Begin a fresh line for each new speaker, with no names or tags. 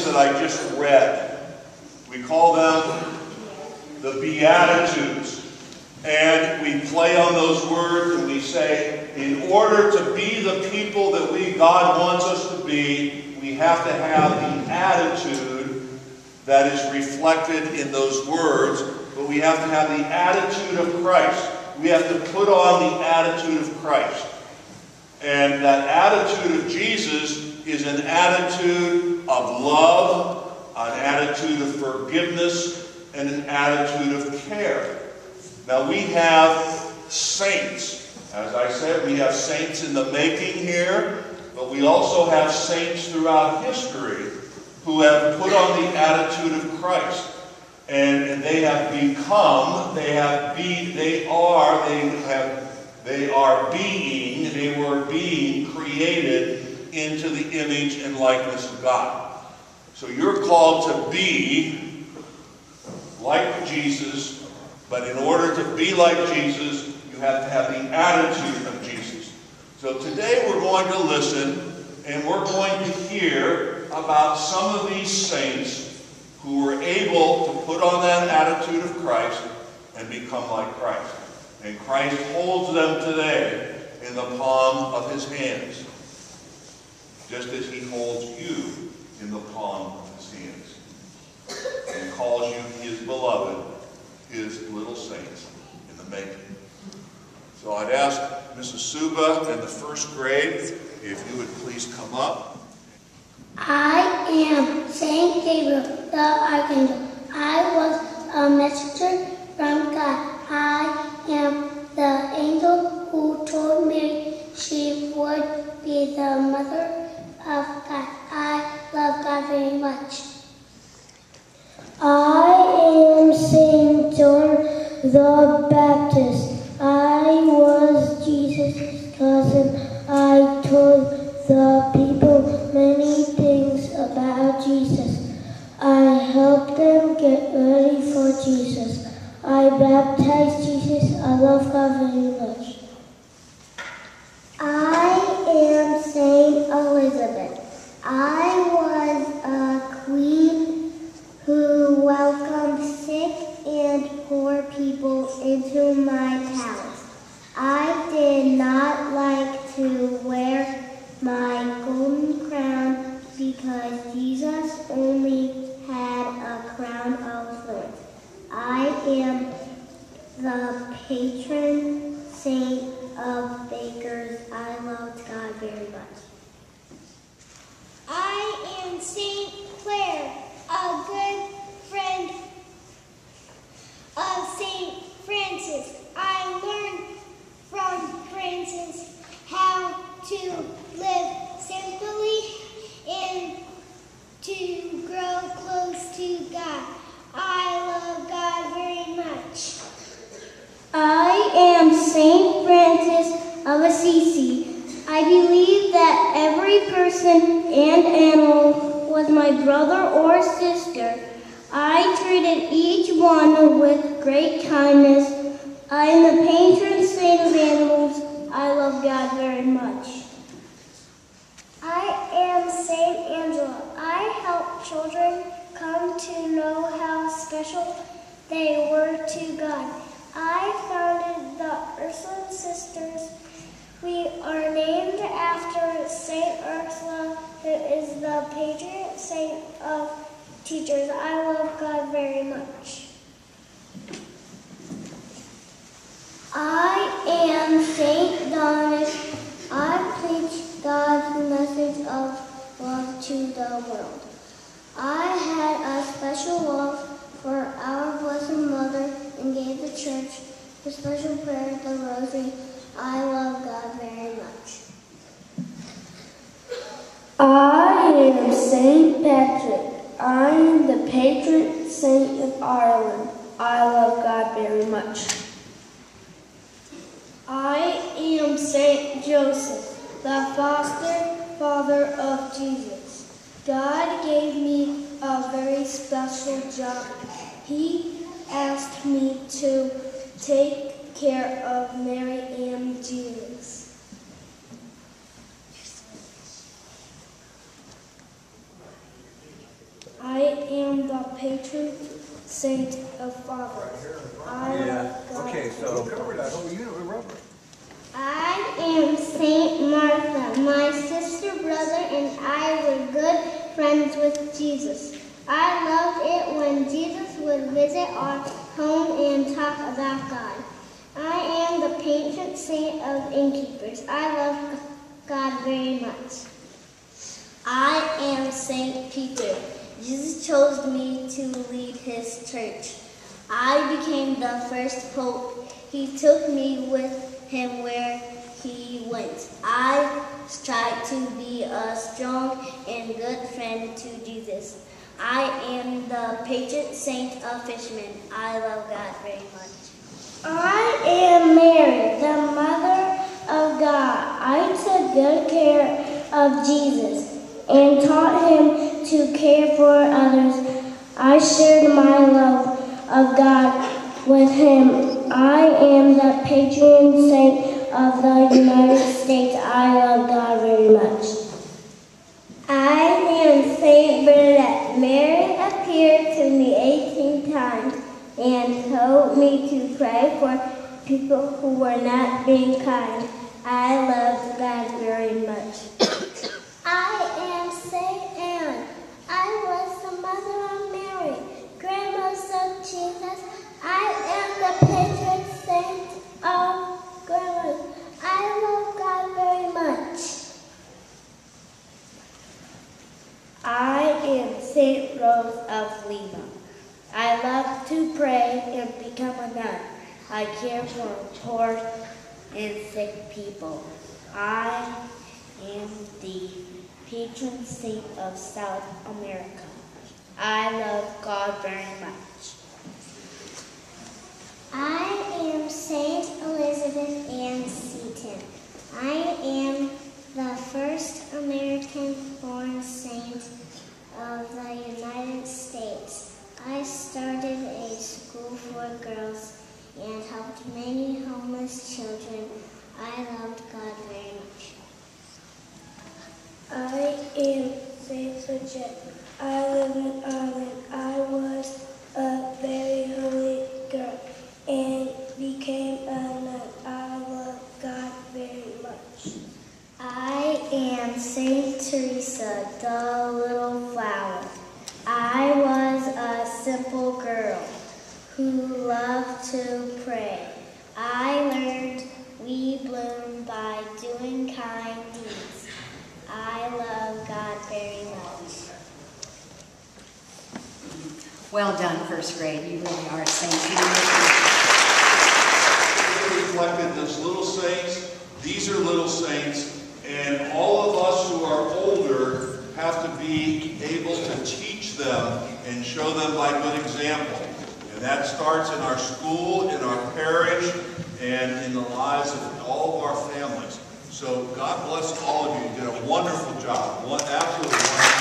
that I just read. We call them the Beatitudes. And we play on those words and we say, in order to be the people that God wants us to be, we have to have the attitude that is reflected in those words, but we have to have the attitude of Christ. We have to put on the attitude of Christ. And that attitude of Jesus is an attitude of love, an attitude of forgiveness, and an attitude of care. Now we have saints. As I said, we have saints in the making here, but we also have saints throughout history who have put on the attitude of Christ. And they have become, they were being created into the image and likeness of God. So you're called to be like Jesus, but in order to be like Jesus, you have to have the attitude of Jesus. So today we're going to listen, and we're going to hear about some of these saints who were able to put on that attitude of Christ and become like Christ. And Christ holds them today in the palm of his hands, just as he holds you in the palm of his hands, and calls you his beloved, his little saints in the making. So I'd ask Mrs. Suba in the first grade if you would please come up.
I am Saint Gabriel, the Archangel. I was a messenger from God. I am the angel who told Mary she would be the mother of God. I love God very much. I am Saint John the Baptist. I was Jesus' cousin. I told the people many things about Jesus. I helped them get ready for Jesus. I baptized Jesus. I love God very much. I am Saint Elizabeth. I was a queen who welcomed sick and poor people into my palace. I did not like to wear my golden crown because Jesus only had a crown of thorns. I am the patron saint of bakers. I loved God very much.
I am Saint Clare, a good friend of Saint Francis. I learned from Francis how to live simply and to grow close to God. I love God very much.
I am Saint Francis of Assisi. I believe that every person and animal was my brother or sister. I treated each one with great kindness. I am the patron saint of animals. I love God very much.
I am Saint Angela. I help children come to know how special they were to God. I founded the Ursuline Sisters. We are named after Saint Ursula, who is the patron saint of teachers. I love God very much.
I am Saint Dominic. I preach God's message of love to the world. I had a special love for our Blessed Mother and gave the church the special prayer, the Rosary. I love God very much.
I am Saint Patrick. I am the patron saint of Ireland. I love God very much.
I am Saint Joseph, the foster father of Jesus. God gave me a very special job. He asked me to take care of Mary and Jesus.
I am the patron saint of fathers.
Okay, so cover that whole unit with rubber.
I am Saint Martha. My sister, brother, and I were good friends with Jesus. I loved it when Jesus would visit our home and talk about God. I am the patron saint of innkeepers. I love God very much. I am Saint Peter. Jesus chose me to lead his church. I became the first pope. He took me with him where he went. I strive to be a strong and good friend to Jesus. I am the patron saint of fishermen. I love God very much.
I am Mary, the mother of God. I took good care of Jesus and taught him to care for others. I shared my love of God with him. I am the patron saint of the United States. I love God very much.
I am Saint Bernadette. Mary appeared to me 18 times and told me to pray for people who were not being kind. I love God very much.
I am Saint Anne. I was the mother of Mary, grandmother of Jesus. I am the patron saint of grandmas. I love God very much.
I am Saint Rose of Lima. I love to pray and become a nun. I care for poor and sick people. I am the patron saint of South America. I love God very much.
I am Saint Elizabeth Ann Seton. I am the first American-born saint of the United States. I started a school for girls and helped many homeless children. I loved God very much.
I am Saint Bridget. I live in Ireland. I was a very holy girl and became a nun. I love God very much.
I am Saint Teresa, the little flower. I was a simple girl who loved to pray. I learned we bloom by doing kind deeds. I love God very much.
Well done, first grade. You really are a saint.
Reflected as little saints. These are little saints. And all of us who are older have to be able to teach them and show them by good example. And that starts in our school, in our parish, and in the lives of all of our families. So God bless all of you. You did a wonderful job. Absolutely wonderful.